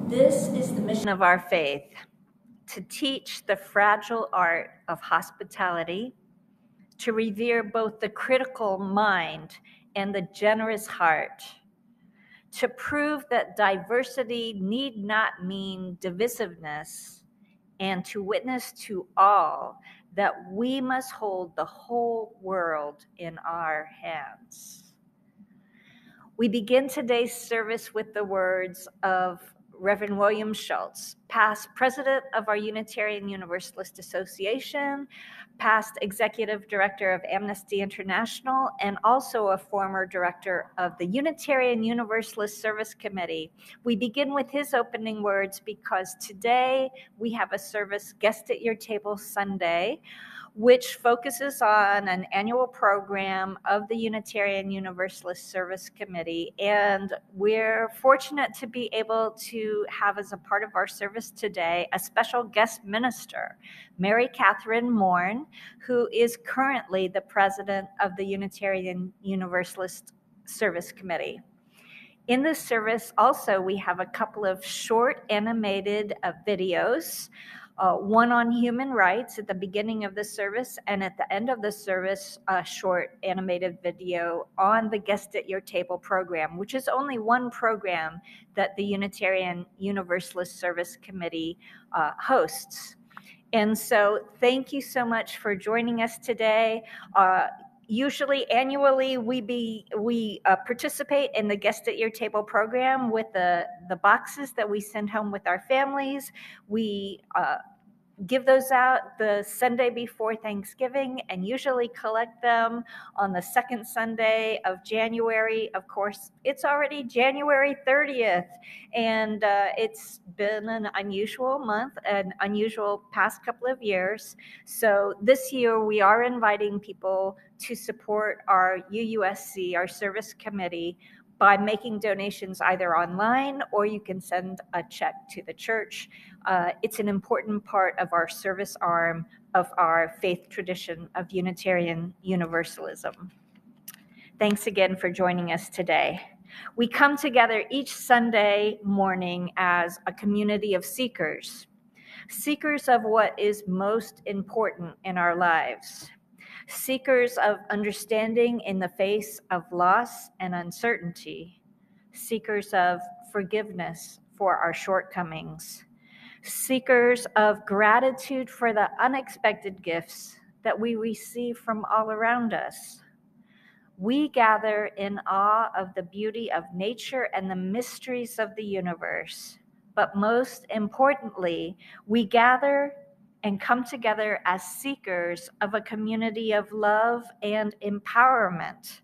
This is the mission of our faith, to teach the fragile art of hospitality, to revere both the critical mind and the generous heart, to prove that diversity need not mean divisiveness, and to witness to all that we must hold the whole world in our hands. We begin today's service with the words of Reverend William Schultz, past president of our Unitarian Universalist Association, past executive director of Amnesty International, and also a former director of the Unitarian Universalist Service Committee. We begin with his opening words because today we have a service, Guest at Your Table Sunday, which focuses on an annual program of the Unitarian Universalist Service Committee. And we're fortunate to be able to have as a part of our service today a special guest minister, Mary Catherine Morn, who is currently the president of the Unitarian Universalist Service Committee. In this service also, we have a couple of short animated videos, one on human rights at the beginning of the service, and at the end of the service, a short animated video on the Guest at Your Table program, which is only one program that the Unitarian Universalist Service Committee hosts. And so thank you so much for joining us today. Usually, annually, we participate in the Guest at Your Table program with the boxes that we send home with our families. We give those out the Sunday before Thanksgiving and usually collect them on the second Sunday of January. Of course, it's already January 30th, and it's been an unusual month, an unusual past couple of years. So this year we are inviting people to support our UUSC, our service committee, by making donations either online or you can send a check to the church. It's an important part of our service arm of our faith tradition of Unitarian Universalism. Thanks again for joining us today. We come together each Sunday morning as a community of seekers of what is most important in our lives. Seekers of understanding in the face of loss and uncertainty, seekers of forgiveness for our shortcomings, seekers of gratitude for the unexpected gifts that we receive from all around us. We gather in awe of the beauty of nature and the mysteries of the universe, but most importantly, we gather and come together as seekers of a community of love and empowerment,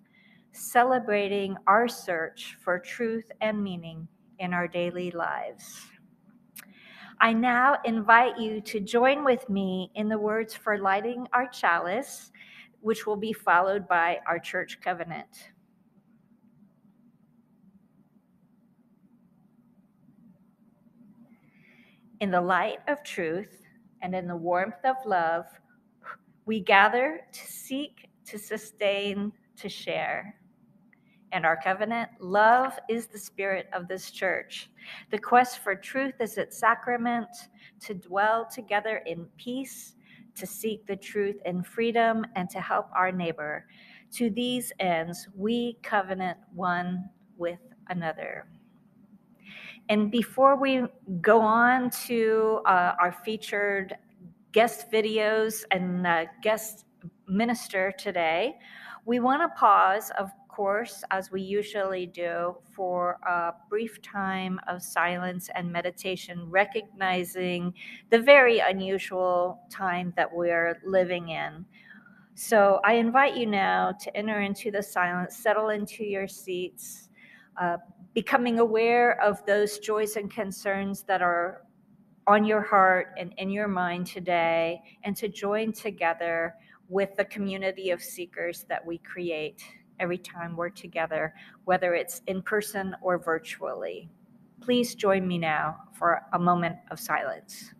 celebrating our search for truth and meaning in our daily lives. I now invite you to join with me in the words for lighting our chalice, which will be followed by our church covenant. In the light of truth, and in the warmth of love, we gather to seek to sustain, to share. And our covenant, love is the spirit of this church. The quest for truth is its sacrament, to dwell together in peace, to seek the truth in freedom, and to help our neighbor. To these ends, we covenant one with another. And before we go on to our featured guest videos and guest minister today, we want to pause, of course, as we usually do, for a brief time of silence and meditation, recognizing the very unusual time that we're living in. So I invite you now to enter into the silence, settle into your seats, becoming aware of those joys and concerns that are on your heart and in your mind today, and to join together with the community of seekers that we create every time we're together, whether it's in person or virtually. Please join me now for a moment of silence.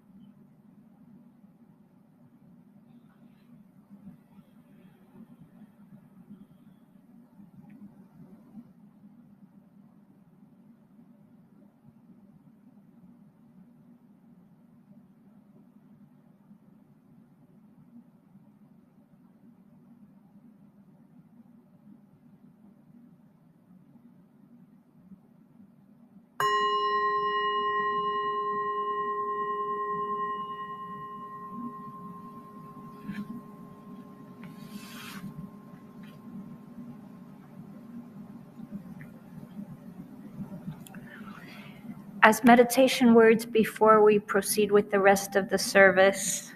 As meditation words before we proceed with the rest of the service,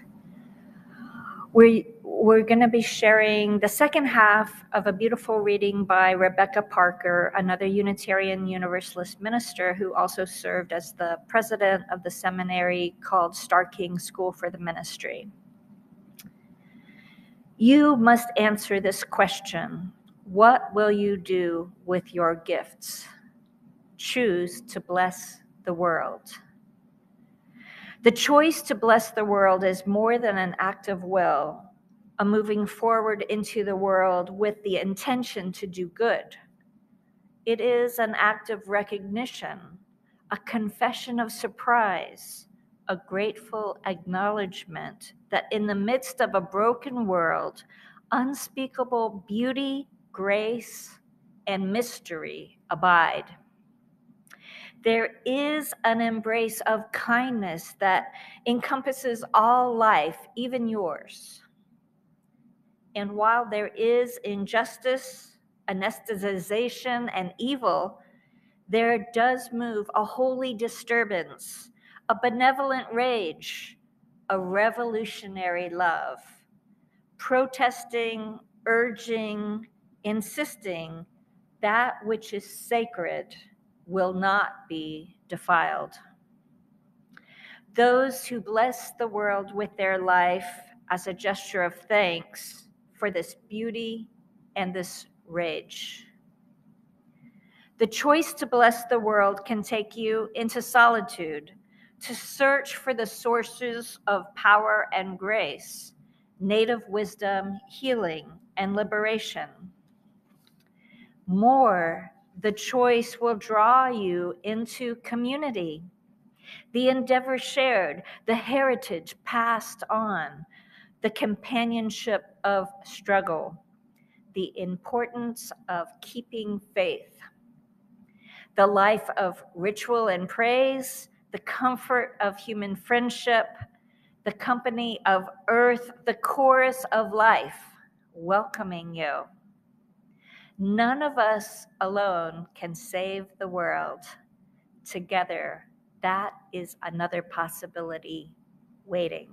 we're going to be sharing the second half of a beautiful reading by Rebecca Parker, another Unitarian Universalist minister who also served as the president of the seminary called Star King School for the Ministry. You must answer this question: what will you do with your gifts? Choose to bless the world. The choice to bless the world is more than an act of will, a moving forward into the world with the intention to do good. It is an act of recognition, a confession of surprise, a grateful acknowledgement that in the midst of a broken world, unspeakable beauty, grace, and mystery abide. There is an embrace of kindness that encompasses all life, even yours. And while there is injustice, anesthetization, and evil, there does move a holy disturbance, a benevolent rage, a revolutionary love, protesting, urging, insisting that which is sacred will not be defiled. Those who bless the world with their life as a gesture of thanks for this beauty and this rage. The choice to bless the world can take you into solitude, to search for the sources of power and grace, native wisdom, healing, and liberation. More, the choice will draw you into community, the endeavor shared, the heritage passed on, the companionship of struggle, the importance of keeping faith, the life of ritual and praise, the comfort of human friendship, the company of earth, the chorus of life, welcoming you. None of us alone can save the world. Together, that is another possibility waiting.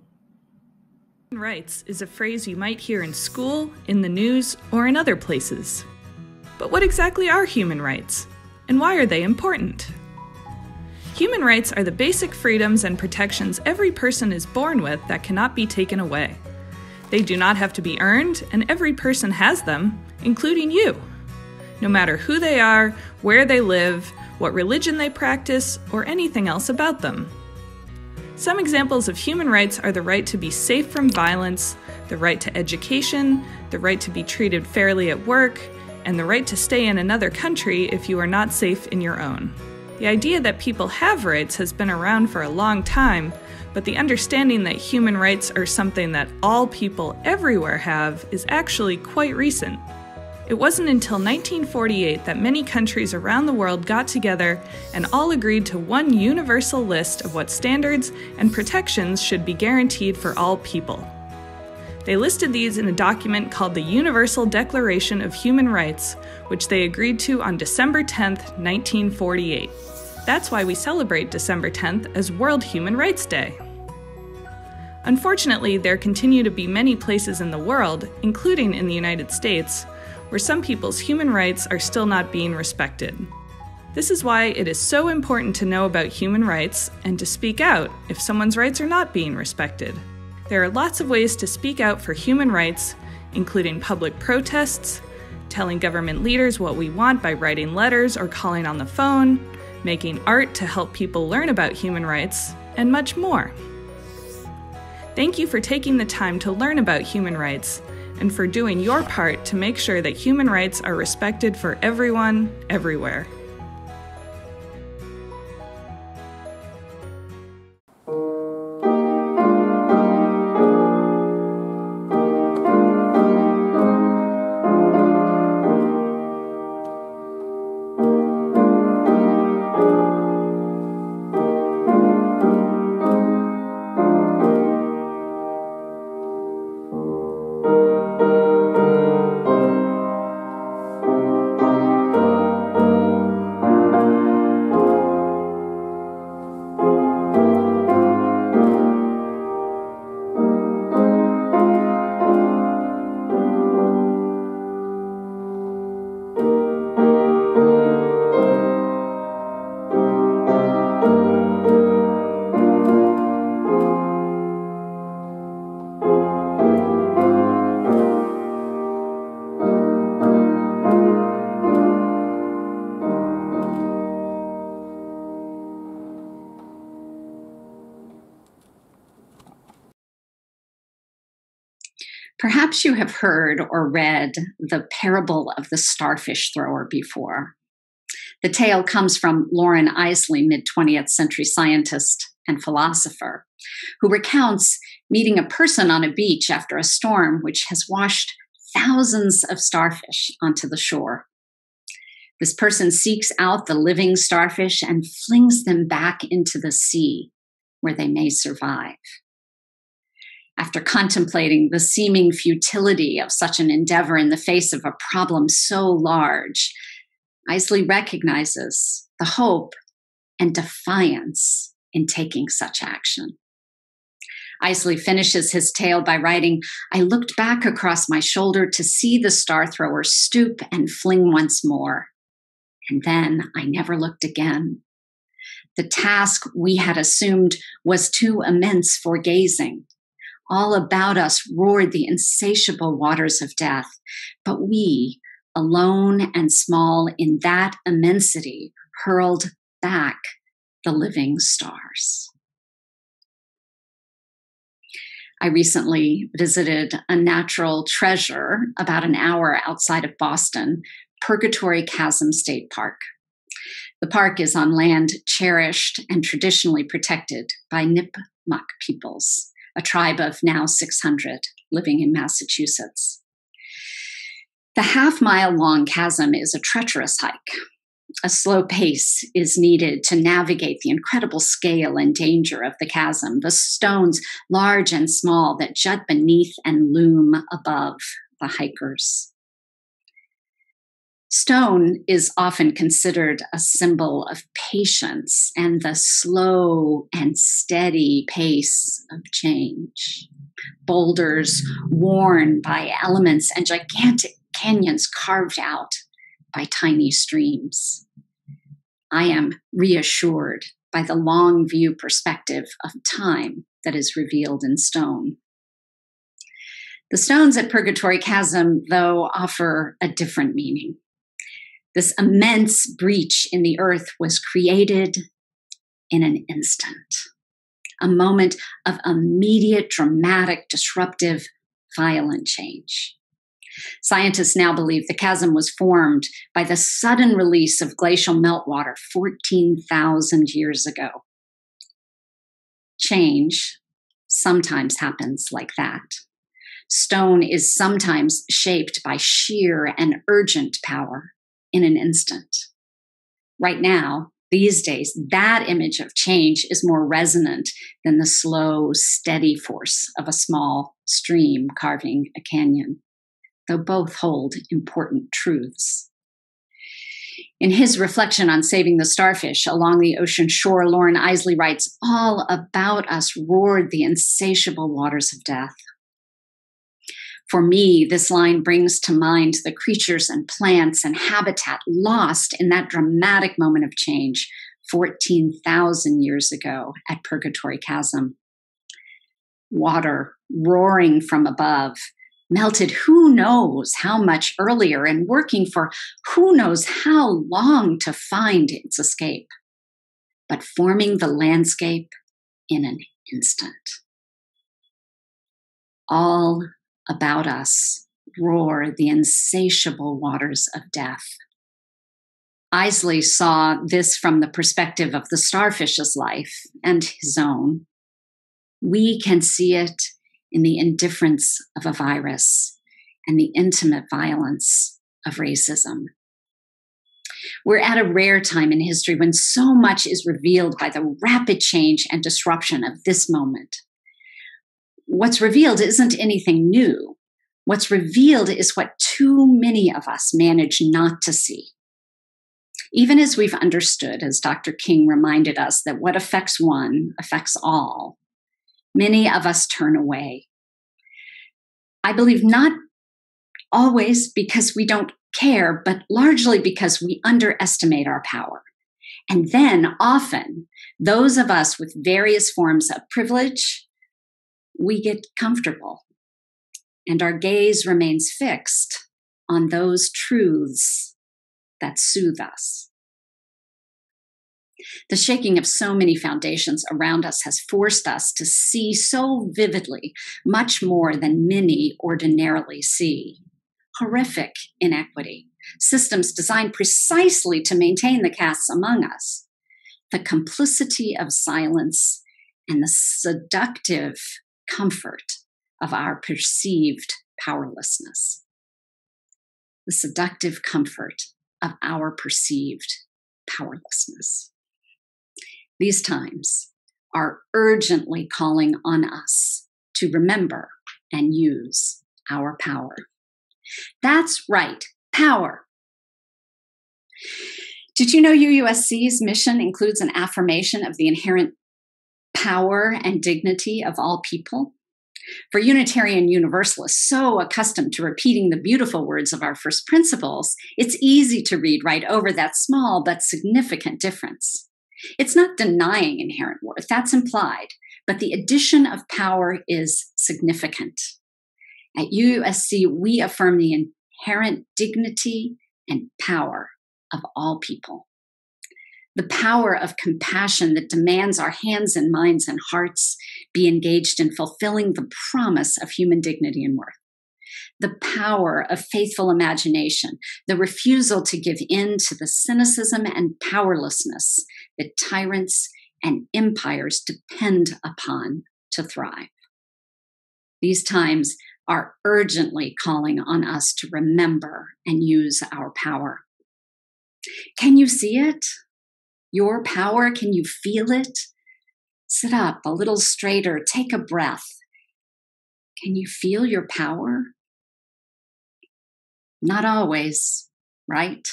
Human rights is a phrase you might hear in school, in the news, or in other places. But what exactly are human rights? And why are they important? Human rights are the basic freedoms and protections every person is born with that cannot be taken away. They do not have to be earned, and every person has them, including you. No matter who they are, where they live, what religion they practice, or anything else about them. Some examples of human rights are the right to be safe from violence, the right to education, the right to be treated fairly at work, and the right to stay in another country if you are not safe in your own. The idea that people have rights has been around for a long time, but the understanding that human rights are something that all people everywhere have is actually quite recent. It wasn't until 1948 that many countries around the world got together and all agreed to one universal list of what standards and protections should be guaranteed for all people. They listed these in a document called the Universal Declaration of Human Rights, which they agreed to on December 10, 1948. That's why we celebrate December 10th as World Human Rights Day. Unfortunately, there continue to be many places in the world, including in the United States, where some people's human rights are still not being respected. This is why it is so important to know about human rights and to speak out if someone's rights are not being respected. There are lots of ways to speak out for human rights, including public protests, telling government leaders what we want by writing letters or calling on the phone, making art to help people learn about human rights, and much more. Thank you for taking the time to learn about human rights and for doing your part to make sure that human rights are respected for everyone, everywhere. Perhaps you have heard or read the parable of the starfish thrower before. The tale comes from Lauren Isley, mid-20th century scientist and philosopher, who recounts meeting a person on a beach after a storm which has washed thousands of starfish onto the shore. This person seeks out the living starfish and flings them back into the sea, where they may survive. After contemplating the seeming futility of such an endeavor in the face of a problem so large, Isley recognizes the hope and defiance in taking such action. Isley finishes his tale by writing, "I looked back across my shoulder to see the star thrower stoop and fling once more. And then I never looked again. The task we had assumed was too immense for gazing. All about us roared the insatiable waters of death, but we, alone and small in that immensity, hurled back the living stars." I recently visited a natural treasure about an hour outside of Boston, Purgatory Chasm State Park. The park is on land cherished and traditionally protected by Nipmuc peoples, a tribe of now 600 living in Massachusetts. The half-mile-long chasm is a treacherous hike. A slow pace is needed to navigate the incredible scale and danger of the chasm, the stones, large and small, that jut beneath and loom above the hikers. Stone is often considered a symbol of patience and the slow and steady pace of change. Boulders worn by elements and gigantic canyons carved out by tiny streams. I am reassured by the long view perspective of time that is revealed in stone. The stones at Purgatory Chasm, though, offer a different meaning. This immense breach in the earth was created in an instant. a moment of immediate, dramatic, disruptive, violent change. Scientists now believe the chasm was formed by the sudden release of glacial meltwater 14,000 years ago. Change sometimes happens like that. Stone is sometimes shaped by sheer and urgent power in an instant. Right now, these days, that image of change is more resonant than the slow, steady force of a small stream carving a canyon, though both hold important truths. In his reflection on saving the starfish along the ocean shore, Lauren Isley writes, "All about us roared the insatiable waters of death." For me, this line brings to mind the creatures and plants and habitat lost in that dramatic moment of change 14,000 years ago at Purgatory Chasm. Water roaring from above, melted who knows how much earlier and working for who knows how long to find its escape, but forming the landscape in an instant. All about us roar the insatiable waters of death. Isley saw this from the perspective of the starfish's life and his own. We can see it in the indifference of a virus and the intimate violence of racism. We're at a rare time in history when so much is revealed by the rapid change and disruption of this moment. What's revealed isn't anything new. What's revealed is what too many of us manage not to see. Even as we've understood, as Dr. King reminded us, that what affects one affects all, many of us turn away. I believe not always because we don't care, but largely because we underestimate our power. And then often, those of us with various forms of privilege, we get comfortable, and our gaze remains fixed on those truths that soothe us. The shaking of so many foundations around us has forced us to see so vividly much more than many ordinarily see. Horrific inequity, systems designed precisely to maintain the castes among us, the complicity of silence, and the seductive comfort of our perceived powerlessness. The seductive comfort of our perceived powerlessness. These times are urgently calling on us to remember and use our power. That's right, power. Did you know UUSC's mission includes an affirmation of the inherent power and dignity of all people? For Unitarian Universalists, so accustomed to repeating the beautiful words of our first principles, it's easy to read right over that small but significant difference. It's not denying inherent worth, that's implied, but the addition of power is significant. At UUSC, we affirm the inherent dignity and power of all people. The power of compassion that demands our hands and minds and hearts be engaged in fulfilling the promise of human dignity and worth. The power of faithful imagination, the refusal to give in to the cynicism and powerlessness that tyrants and empires depend upon to thrive. These times are urgently calling on us to remember and use our power. Can you see it? Your power, can you feel it? Sit up a little straighter, take a breath. Can you feel your power? Not always, right?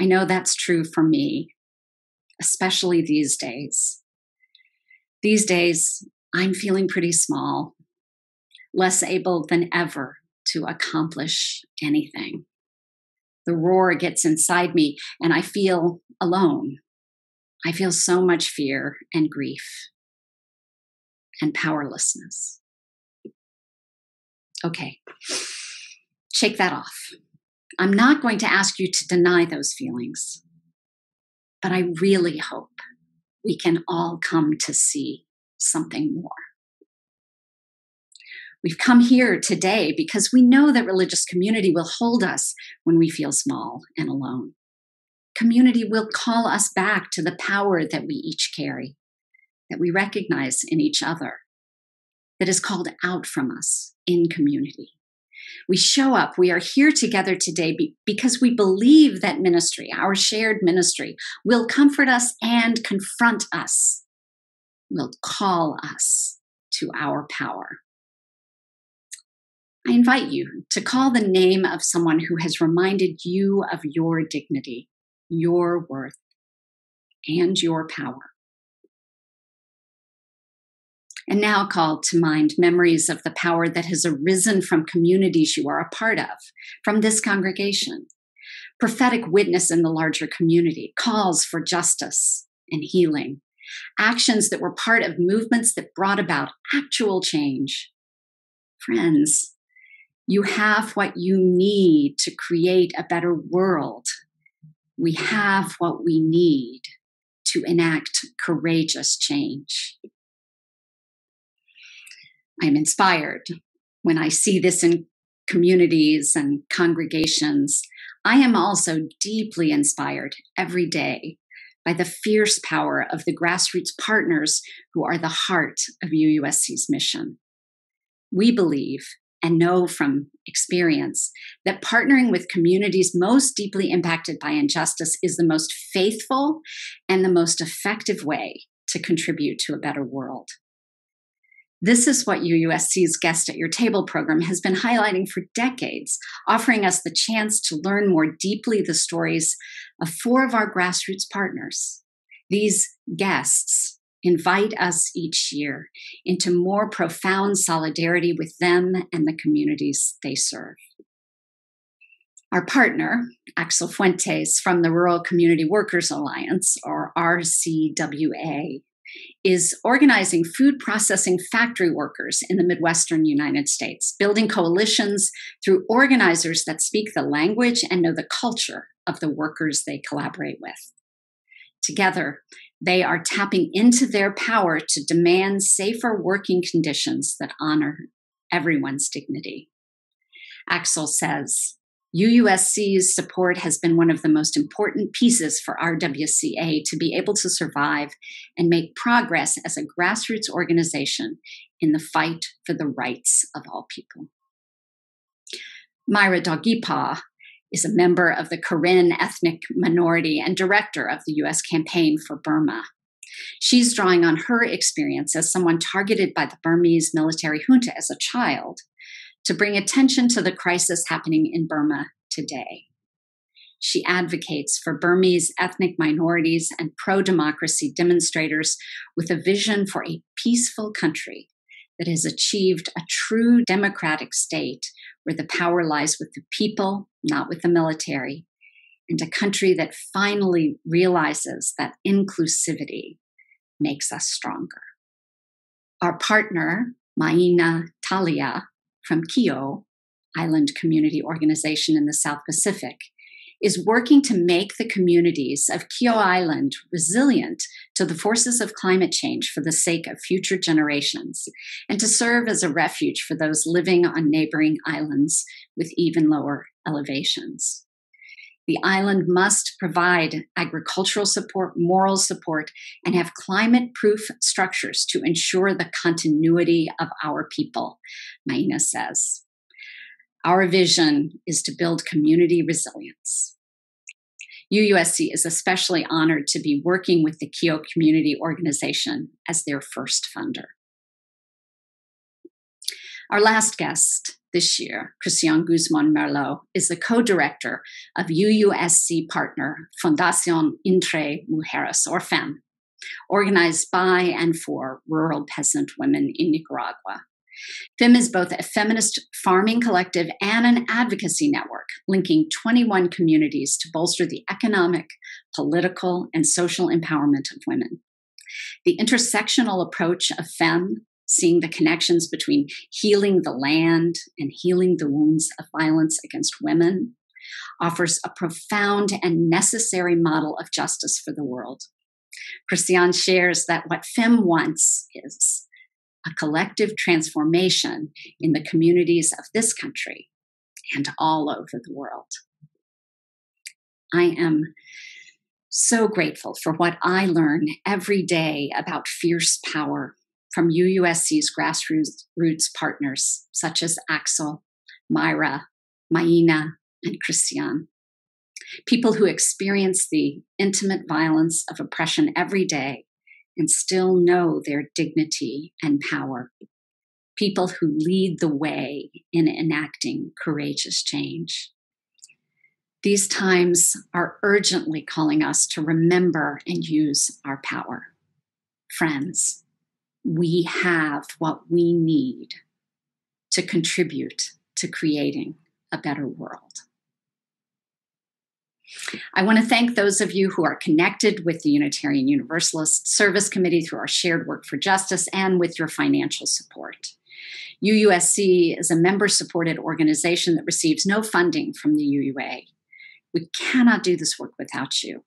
I know that's true for me, especially these days. These days, I'm feeling pretty small, less able than ever to accomplish anything. The roar gets inside me and I feel alone. I feel so much fear and grief and powerlessness. Okay, shake that off. I'm not going to ask you to deny those feelings, but I really hope we can all come to see something more. We've come here today because we know that religious community will hold us when we feel small and alone. Community will call us back to the power that we each carry, that we recognize in each other, that is called out from us in community. We show up, we are here together today because we believe that ministry, our shared ministry, will comfort us and confront us, will call us to our power. I invite you to call the name of someone who has reminded you of your dignity, your worth, and your power. And now call to mind memories of the power that has arisen from communities you are a part of, from this congregation. Prophetic witness in the larger community, calls for justice and healing, actions that were part of movements that brought about actual change. Friends, you have what you need to create a better world. We have what we need to enact courageous change. I'm inspired when I see this in communities and congregations. I am also deeply inspired every day by the fierce power of the grassroots partners who are the heart of UUSC's mission. We believe and know from experience that partnering with communities most deeply impacted by injustice is the most faithful and the most effective way to contribute to a better world. This is what UUSC's Guest at Your Table program has been highlighting for decades, offering us the chance to learn more deeply the stories of 4 of our grassroots partners. These guests invite us each year into more profound solidarity with them and the communities they serve. Our partner, Axel Fuentes from the Rural Community Workers Alliance, or RCWA, is organizing food processing factory workers in the Midwestern United States, building coalitions through organizers that speak the language and know the culture of the workers they collaborate with. Together, they are tapping into their power to demand safer working conditions that honor everyone's dignity. Axel says, UUSC's support has been one of the most important pieces for RWCA to be able to survive and make progress as a grassroots organization in the fight for the rights of all people. Myra Doggipa is a member of the Karen ethnic minority and director of the U.S. campaign for Burma. She's drawing on her experience as someone targeted by the Burmese military junta as a child to bring attention to the crisis happening in Burma today. She advocates for Burmese ethnic minorities and pro-democracy demonstrators with a vision for a peaceful country that has achieved a true democratic state where the power lies with the people, not with the military, and a country that finally realizes that inclusivity makes us stronger. Our partner, Maina Talia, from Kio, Island Community Organization in the South Pacific, is working to make the communities of Kio Island resilient to the forces of climate change for the sake of future generations, and to serve as a refuge for those living on neighboring islands with even lower elevations. The island must provide agricultural support, moral support, and have climate-proof structures to ensure the continuity of our people, Maina says. Our vision is to build community resilience. UUSC is especially honored to be working with the Kio Community Organization as their first funder. Our last guest this year, Christian Guzman Merlot, is the co-director of UUSC partner Fundación Entre Mujeres, or FEM, organized by and for rural peasant women in Nicaragua. FEM is both a feminist farming collective and an advocacy network, linking 21 communities to bolster the economic, political, and social empowerment of women. The intersectional approach of FEM, seeing the connections between healing the land and healing the wounds of violence against women, offers a profound and necessary model of justice for the world. Christian shares that what FEM wants is a collective transformation in the communities of this country and all over the world. I am so grateful for what I learn every day about fierce power from UUSC's grassroots partners, such as Axel, Myra, Maina, and Christian. People who experience the intimate violence of oppression every day and still know their dignity and power. People who lead the way in enacting courageous change. These times are urgently calling us to remember and use our power. Friends, we have what we need to contribute to creating a better world. I want to thank those of you who are connected with the Unitarian Universalist Service Committee through our shared work for justice and with your financial support. UUSC is a member-supported organization that receives no funding from the UUA. We cannot do this work without you.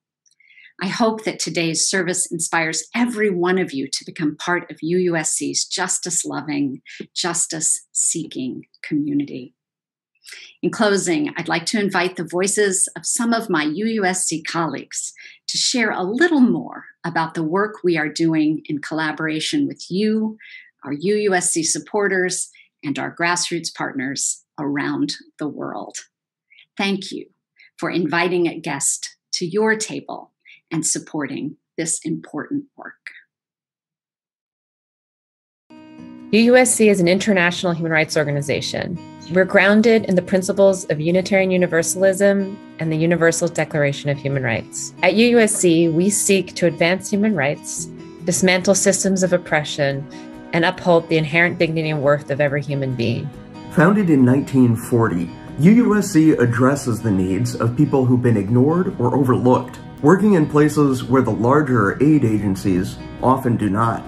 I hope that today's service inspires every one of you to become part of UUSC's justice-loving, justice-seeking community. In closing, I'd like to invite the voices of some of my UUSC colleagues to share a little more about the work we are doing in collaboration with you, our UUSC supporters, and our grassroots partners around the world. Thank you for inviting a guest to your table and supporting this important work. UUSC is an international human rights organization. We're grounded in the principles of Unitarian Universalism and the Universal Declaration of Human Rights. At UUSC, we seek to advance human rights, dismantle systems of oppression, and uphold the inherent dignity and worth of every human being. Founded in 1940, UUSC addresses the needs of people who've been ignored or overlooked, working in places where the larger aid agencies often do not.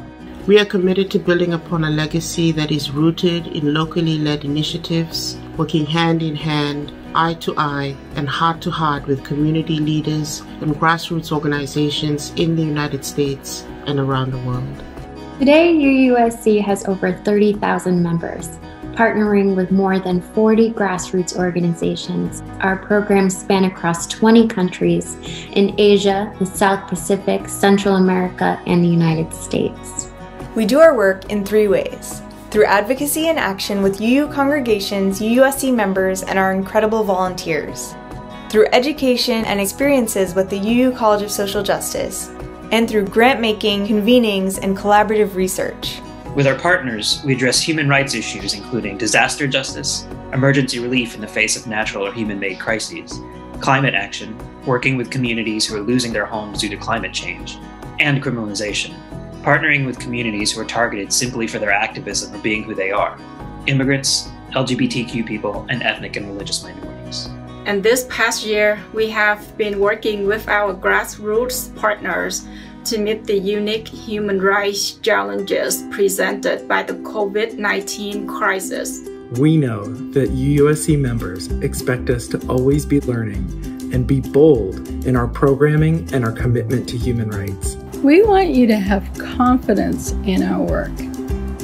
We are committed to building upon a legacy that is rooted in locally led initiatives, working hand in hand, eye to eye, and heart to heart with community leaders and grassroots organizations in the United States and around the world. Today, UUSC has over 30,000 members, partnering with more than 40 grassroots organizations. Our programs span across 20 countries in Asia, the South Pacific, Central America, and the United States. We do our work in 3 ways: through advocacy and action with UU congregations, UUSC members, and our incredible volunteers, through education and experiences with the UU College of Social Justice, and through grant-making, convenings, and collaborative research. With our partners, we address human rights issues including disaster justice, emergency relief in the face of natural or human-made crises, climate action, working with communities who are losing their homes due to climate change, and criminalization, partnering with communities who are targeted simply for their activism or being who they are, immigrants, LGBTQ people, and ethnic and religious minorities. And this past year, we have been working with our grassroots partners to meet the unique human rights challenges presented by the COVID-19 crisis. We know that UUSC members expect us to always be learning and be bold in our programming and our commitment to human rights. We want you to have confidence in our work.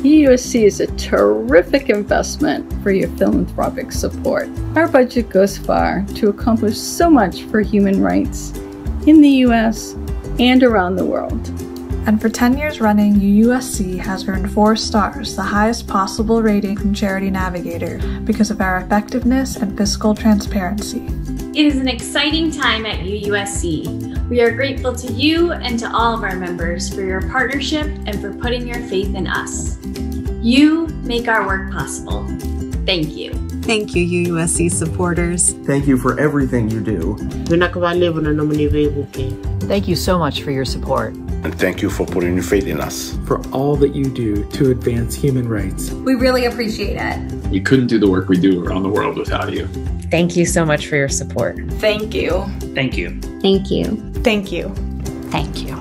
UUSC is a terrific investment for your philanthropic support. Our budget goes far to accomplish so much for human rights in the U.S. and around the world. And for 10 years running, UUSC has earned 4 stars, the highest possible rating from Charity Navigator, because of our effectiveness and fiscal transparency. It is an exciting time at UUSC. We are grateful to you and to all of our members for your partnership and for putting your faith in us. You make our work possible. Thank you. Thank you, UUSC supporters. Thank you for everything you do. Thank you so much for your support. And thank you for putting your faith in us. For all that you do to advance human rights. We really appreciate it. We couldn't do the work we do around the world without you. Thank you so much for your support. Thank you. Thank you. Thank you. Thank you. Thank you.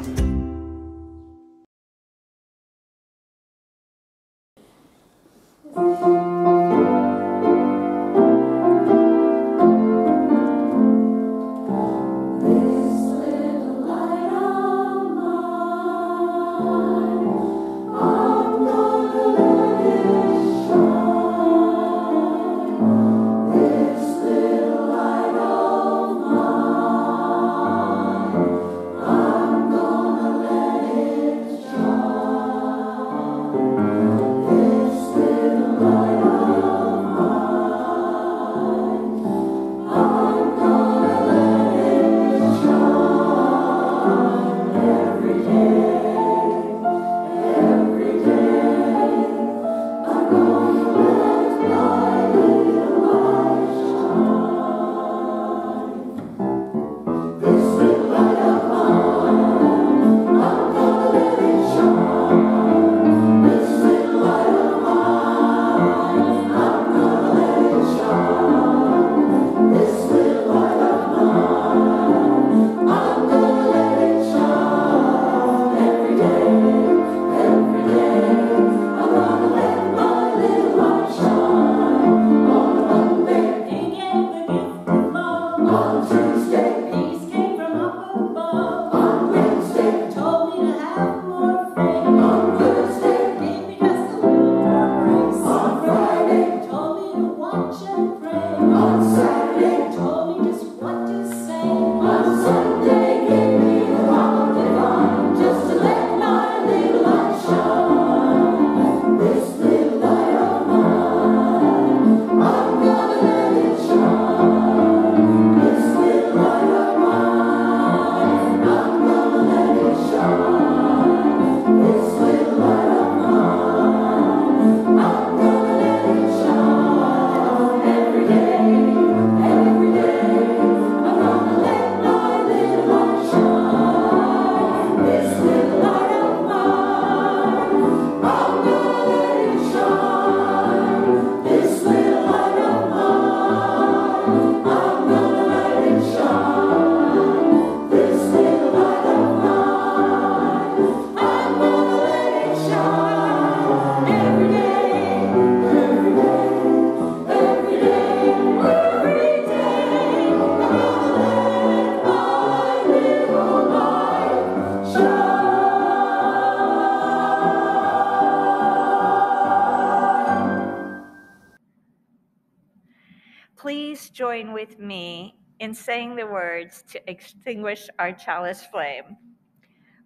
Please join with me in saying the words to extinguish our chalice flame.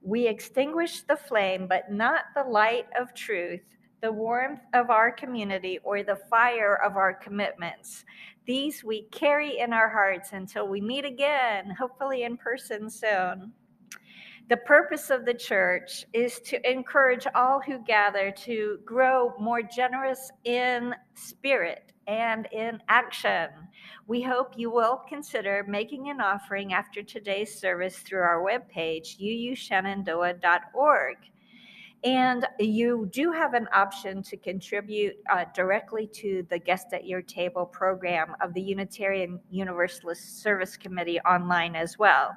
We extinguish the flame, but not the light of truth, the warmth of our community, or the fire of our commitments. These we carry in our hearts until we meet again, hopefully in person soon. The purpose of the church is to encourage all who gather to grow more generous in spirit and in action. We hope you will consider making an offering after today's service through our webpage, uushenandoah.org. And you do have an option to contribute directly to the Guest at Your Table program of the Unitarian Universalist Service Committee online as well.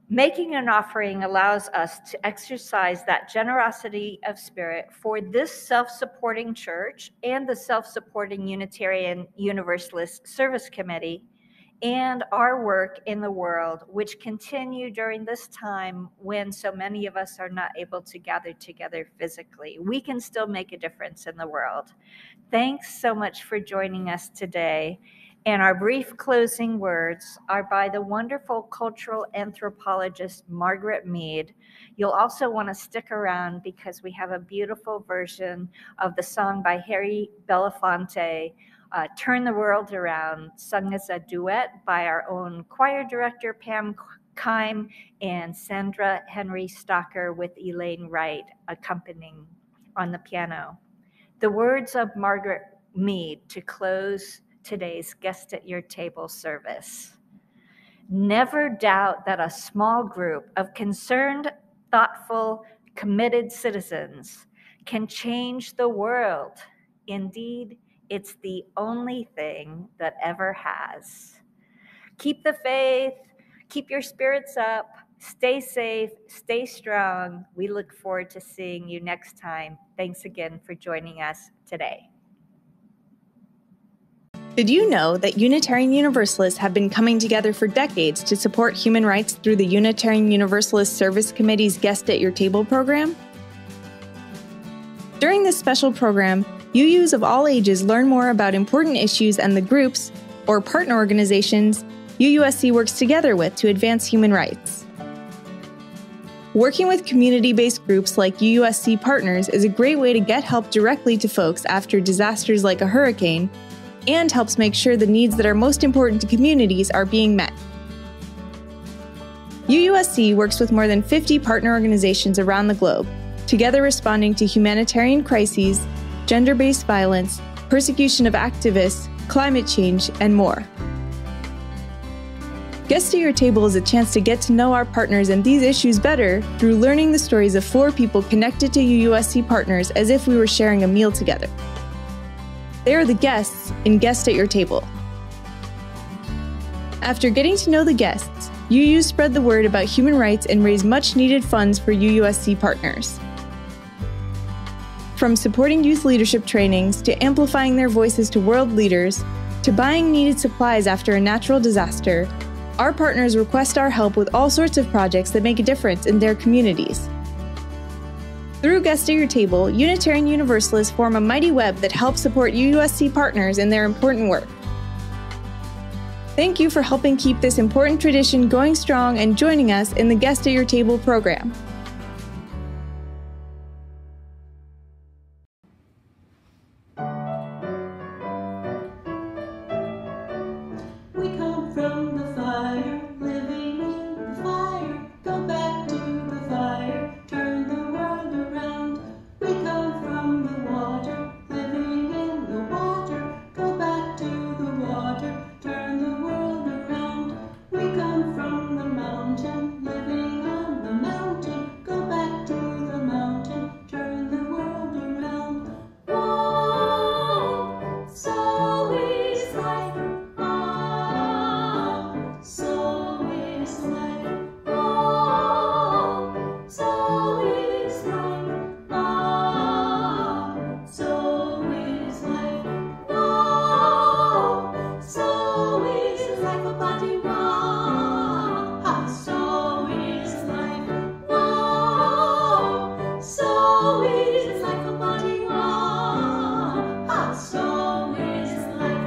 Making an offering allows us to exercise that generosity of spirit for this self-supporting church and the self-supporting Unitarian Universalist Service Committee and our work in the world, which continue during this time when so many of us are not able to gather together physically. We can still make a difference in the world. Thanks so much for joining us today. And our brief closing words are by the wonderful cultural anthropologist Margaret Mead. You'll also want to stick around because we have a beautiful version of the song by Harry Belafonte, Turn the World Around, sung as a duet by our own choir director, Pam Kime, and Sandra Henry Stocker with Elaine Wright accompanying on the piano. The words of Margaret Mead to close today's Guest at Your Table service. Never doubt that a small group of concerned, thoughtful, committed citizens can change the world. Indeed, it's the only thing that ever has. Keep the faith, keep your spirits up, stay safe, stay strong. We look forward to seeing you next time. Thanks again for joining us today. Did you know that Unitarian Universalists have been coming together for decades to support human rights through the Unitarian Universalist Service Committee's Guest at Your Table program? During this special program, UUs of all ages learn more about important issues and the groups, or partner organizations, UUSC works together with to advance human rights. Working with community-based groups like UUSC Partners is a great way to get help directly to folks after disasters like a hurricane, and helps make sure the needs that are most important to communities are being met. UUSC works with more than 50 partner organizations around the globe, together responding to humanitarian crises, gender-based violence, persecution of activists, climate change, and more. Guest at Your Table is a chance to get to know our partners and these issues better through learning the stories of 4 people connected to UUSC partners as if we were sharing a meal together. They are the guests in Guest at Your Table. After getting to know the guests, UUs spread the word about human rights and raise much-needed funds for UUSC partners. From supporting youth leadership trainings to amplifying their voices to world leaders, to buying needed supplies after a natural disaster, our partners request our help with all sorts of projects that make a difference in their communities. Through Guest at Your Table, Unitarian Universalists form a mighty web that helps support UUSC partners in their important work. Thank you for helping keep this important tradition going strong and joining us in the Guest at Your Table program. We come from the fire, living in the fire. Go back to the fire, turn the world around. We come from the water, living in the water. Go back to the water, turn the world around. We come from the mountain, living on the mountain. Go back to the mountain, turn the world around. Whoa, so is life. So is life. Oh, so is life. Ah, so is life. Oh, so is life. A body. Ah, so is life. Oh, so is life. A body. Ah, so is life.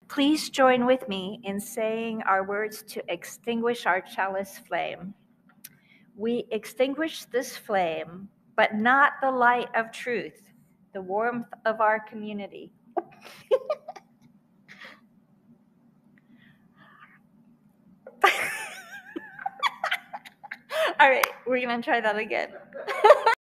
Please join with me in saying our words to extinguish our chalice flame. We extinguish this flame, but not the light of truth, the warmth of our community. All right, we're going to try that again.